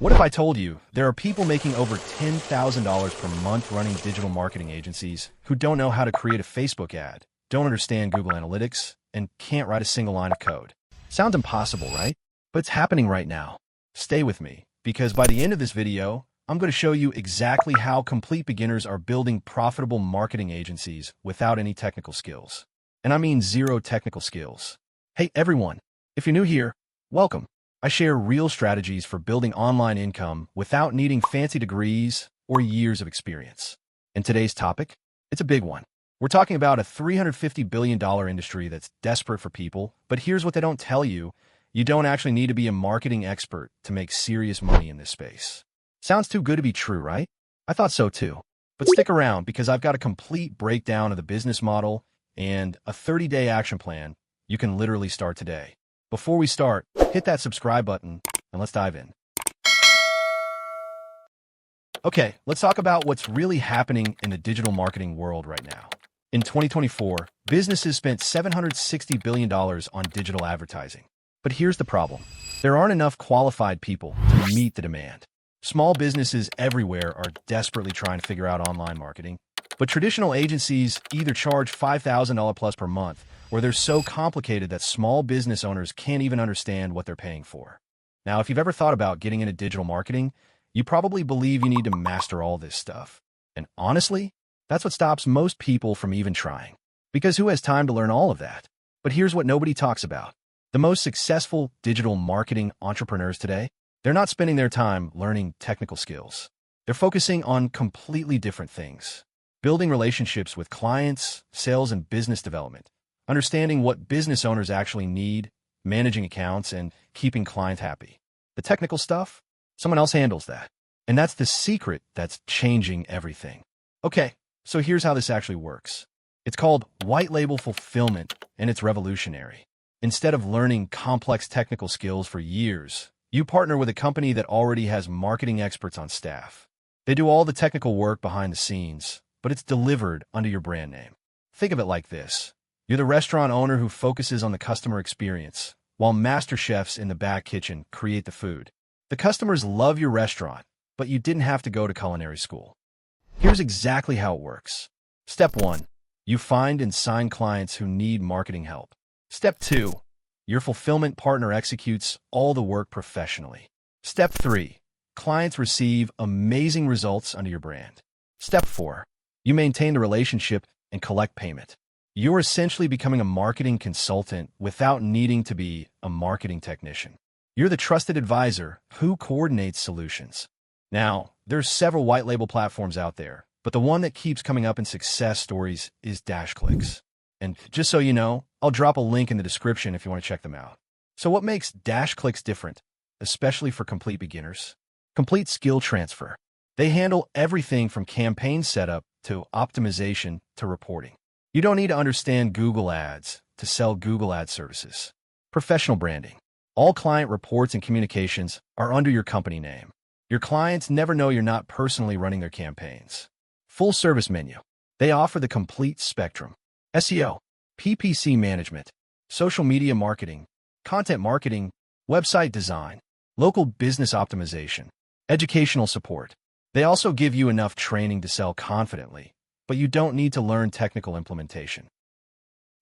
What if I told you there are people making over $10,000 per month running digital marketing agencies who don't know how to create a Facebook ad, don't understand Google Analytics, and can't write a single line of code? Sounds impossible, right? But it's happening right now. Stay with me, because by the end of this video, I'm going to show you exactly how complete beginners are building profitable marketing agencies without any technical skills. And I mean zero technical skills. Hey everyone, if you're new here, welcome. I share real strategies for building online income without needing fancy degrees or years of experience. And today's topic? It's a big one. We're talking about a $350 billion industry that's desperate for people, but here's what they don't tell you. You don't actually need to be a marketing expert to make serious money in this space. Sounds too good to be true, right? I thought so too. But stick around because I've got a complete breakdown of the business model and a 30-day action plan you can literally start today. Before we start, hit that subscribe button and let's dive in. Okay, let's talk about what's really happening in the digital marketing world right now. In 2024, businesses spent $760 billion on digital advertising. But here's the problem. There aren't enough qualified people to meet the demand. Small businesses everywhere are desperately trying to figure out online marketing, but traditional agencies either charge $5,000 plus per month, or they're so complicated that small business owners can't even understand what they're paying for. Now, if you've ever thought about getting into digital marketing, you probably believe you need to master all this stuff. And honestly, that's what stops most people from even trying. Because who has time to learn all of that? But here's what nobody talks about. The most successful digital marketing entrepreneurs today, they're not spending their time learning technical skills. They're focusing on completely different things. Building relationships with clients, sales and business development, understanding what business owners actually need, managing accounts, and keeping clients happy. The technical stuff, someone else handles that. And that's the secret that's changing everything. Okay, so here's how this actually works. It's called white label fulfillment, and it's revolutionary. Instead of learning complex technical skills for years, you partner with a company that already has marketing experts on staff. They do all the technical work behind the scenes, but it's delivered under your brand name. Think of it like this. You're the restaurant owner who focuses on the customer experience, while master chefs in the back kitchen create the food. The customers love your restaurant, but you didn't have to go to culinary school. Here's exactly how it works. Step 1. You find and sign clients who need marketing help. Step 2. Your fulfillment partner executes all the work professionally. Step 3. Clients receive amazing results under your brand. Step 4. You maintain the relationship and collect payment. You're essentially becoming a marketing consultant without needing to be a marketing technician. You're the trusted advisor who coordinates solutions. Now, there's several white label platforms out there, but the one that keeps coming up in success stories is DashClicks. And just so you know, I'll drop a link in the description if you want to check them out. So what makes DashClicks different, especially for complete beginners? Complete skill transfer. They handle everything from campaign setup to optimization to reporting. You don't need to understand Google Ads to sell Google Ad services. Professional branding. All client reports and communications are under your company name. Your clients never know you're not personally running their campaigns. Full service menu. They offer the complete spectrum. SEO, PPC management, social media marketing, content marketing, website design, local business optimization, educational support. They also give you enough training to sell confidently, but you don't need to learn technical implementation.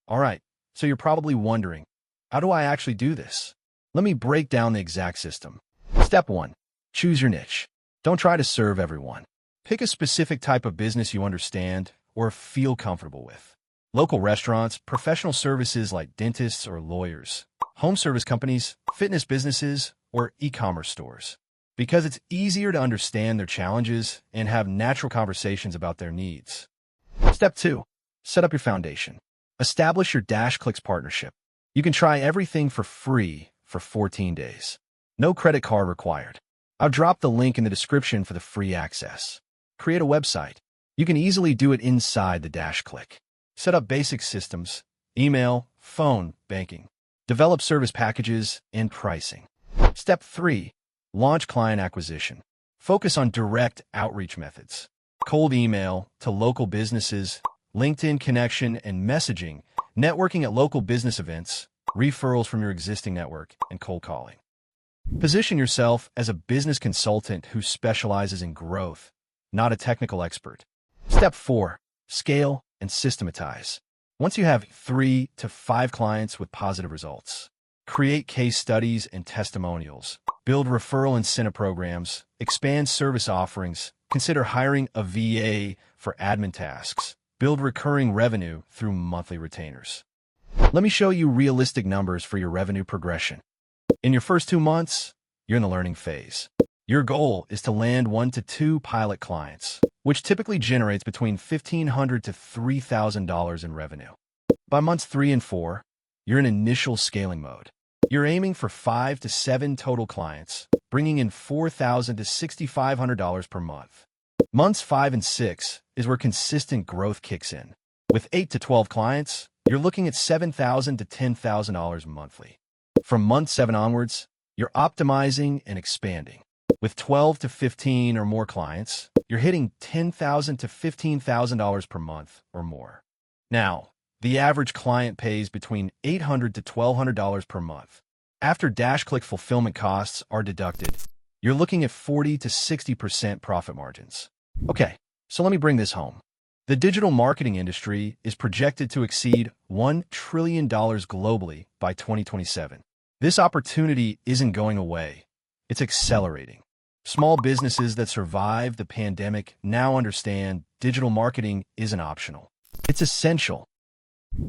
All right, so you're probably wondering, how do I actually do this? Let me break down the exact system. Step 1. Choose your niche. Don't try to serve everyone. Pick a specific type of business you understand or feel comfortable with. Local restaurants, professional services like dentists or lawyers, home service companies, fitness businesses, or e-commerce stores. Because it's easier to understand their challenges and have natural conversations about their needs. Step 2. Set up your foundation. Establish your DashClicks partnership. You can try everything for free for 14 days. No credit card required. I'll drop the link in the description for the free access. Create a website. You can easily do it inside the DashClick. Set up basic systems, email, phone, banking. Develop service packages and pricing. Step 3. Launch client acquisition. Focus on direct outreach methods. Cold email to local businesses, LinkedIn connection and messaging, networking at local business events, referrals from your existing network, and cold calling. Position yourself as a business consultant who specializes in growth, not a technical expert. Step 4. Scale and systematize. Once you have 3 to 5 clients with positive results, create case studies and testimonials. Build referral incentive programs. Expand service offerings. Consider hiring a VA for admin tasks. Build recurring revenue through monthly retainers. Let me show you realistic numbers for your revenue progression. In your first 2 months, you're in the learning phase. Your goal is to land 1 to 2 pilot clients, which typically generates between $1,500 to $3,000 in revenue. By months 3 and 4, you're in initial scaling mode. You're aiming for 5 to 7 total clients, bringing in $4,000 to $6,500 per month. Months 5 and 6 is where consistent growth kicks in. With 8 to 12 clients, you're looking at $7,000 to $10,000 monthly. From month 7 onwards, you're optimizing and expanding. With 12 to 15 or more clients, you're hitting $10,000 to $15,000 per month or more. Now, the average client pays between $800 to $1,200 per month. After DashClick fulfillment costs are deducted, you're looking at 40 to 60% profit margins. Okay, so let me bring this home. The digital marketing industry is projected to exceed $1 trillion globally by 2027. This opportunity isn't going away. It's accelerating. Small businesses that survived the pandemic now understand digital marketing isn't optional. It's essential.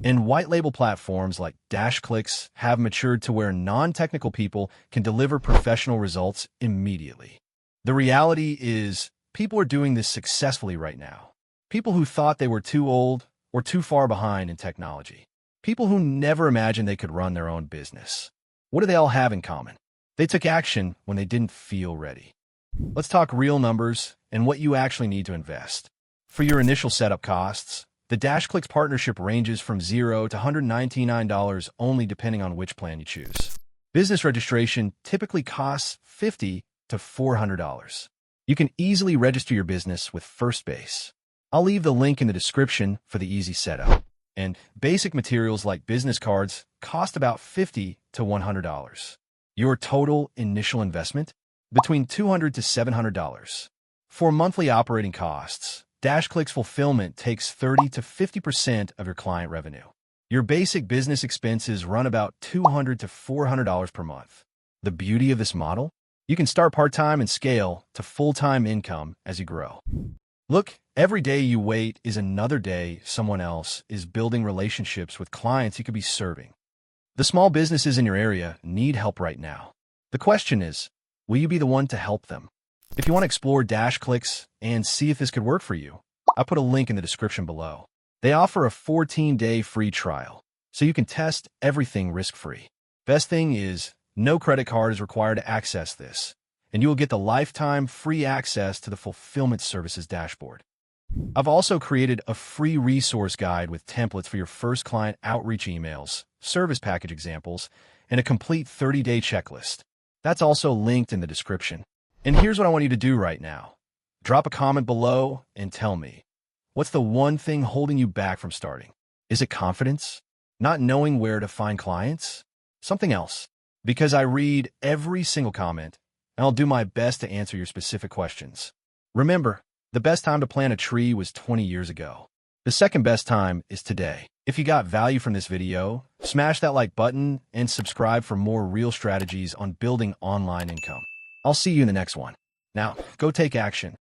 And white label platforms like DashClicks have matured to where non-technical people can deliver professional results immediately. The reality is, people are doing this successfully right now. People who thought they were too old or too far behind in technology. People who never imagined they could run their own business. What do they all have in common? They took action when they didn't feel ready. Let's talk real numbers and what you actually need to invest. For your initial setup costs, the DashClicks partnership ranges from $0 to $199 only depending on which plan you choose. Business registration typically costs $50 to $400. You can easily register your business with FirstBase. I'll leave the link in the description for the easy setup. And basic materials like business cards cost about $50 to $100. Your total initial investment? Between $200 to $700. For monthly operating costs, DashClicks fulfillment takes 30 to 50% of your client revenue. Your basic business expenses run about $200 to $400 per month. The beauty of this model? You can start part-time and scale to full-time income as you grow. Look, every day you wait is another day someone else is building relationships with clients you could be serving. The small businesses in your area need help right now. The question is, will you be the one to help them? If you want to explore DashClicks and see if this could work for you, I put a link in the description below. They offer a 14-day free trial, so you can test everything risk-free. Best thing is, no credit card is required to access this, and you will get the lifetime free access to the Fulfillment Services dashboard. I've also created a free resource guide with templates for your first client outreach emails, service package examples, and a complete 30-day checklist. That's also linked in the description. And here's what I want you to do right now. Drop a comment below and tell me, what's the one thing holding you back from starting? Is it confidence? Not knowing where to find clients? Something else? Because I read every single comment, and I'll do my best to answer your specific questions. Remember, the best time to plant a tree was 20 years ago. The second best time is today. If you got value from this video, smash that like button and subscribe for more real strategies on building online income. I'll see you in the next one. Now, go take action.